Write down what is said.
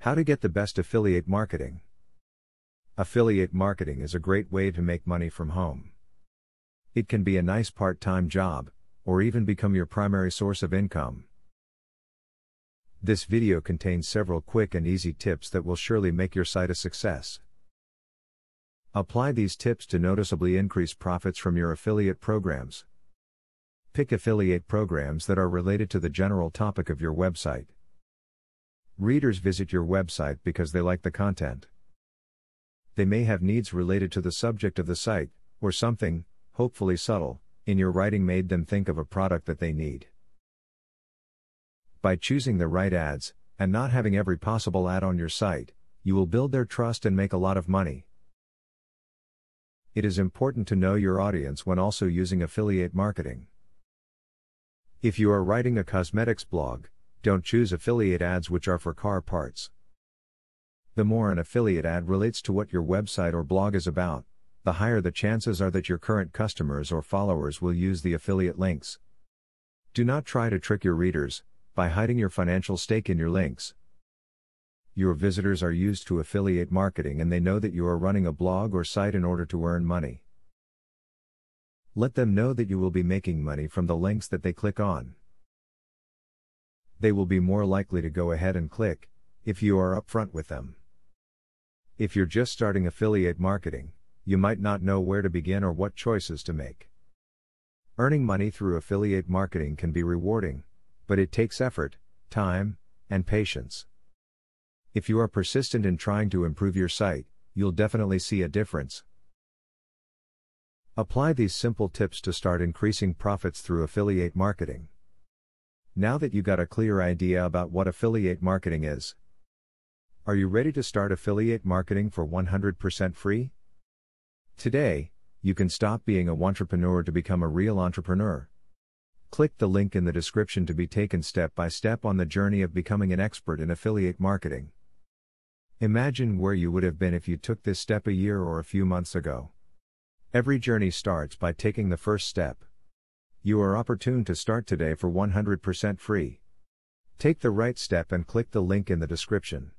How to get the best affiliate marketing. Affiliate marketing is a great way to make money from home. It can be a nice part-time job, or even become your primary source of income. This video contains several quick and easy tips that will surely make your site a success. Apply these tips to noticeably increase profits from your affiliate programs. Pick affiliate programs that are related to the general topic of your website. Readers visit your website because they like the content. They may have needs related to the subject of the site, or something, hopefully subtle, in your writing made them think of a product that they need. By choosing the right ads, and not having every possible ad on your site, you will build their trust and make a lot of money. It is important to know your audience when also using affiliate marketing. If you are writing a cosmetics blog, don't choose affiliate ads which are for car parts. The more an affiliate ad relates to what your website or blog is about, the higher the chances are that your current customers or followers will use the affiliate links. Do not try to trick your readers by hiding your financial stake in your links. Your visitors are used to affiliate marketing and they know that you are running a blog or site in order to earn money. Let them know that you will be making money from the links that they click on. They will be more likely to go ahead and click, if you are upfront with them. If you're just starting affiliate marketing, you might not know where to begin or what choices to make. Earning money through affiliate marketing can be rewarding, but it takes effort, time, and patience. If you are persistent in trying to improve your site, you'll definitely see a difference. Apply these simple tips to start increasing profits through affiliate marketing. Now that you got a clear idea about what affiliate marketing is, are you ready to start affiliate marketing for 100% free? Today, you can stop being a wantrepreneur to become a real entrepreneur. Click the link in the description to be taken step by step on the journey of becoming an expert in affiliate marketing. Imagine where you would have been if you took this step a year or a few months ago. Every journey starts by taking the first step. You are opportune to start today for 100% free. Take the right step and click the link in the description.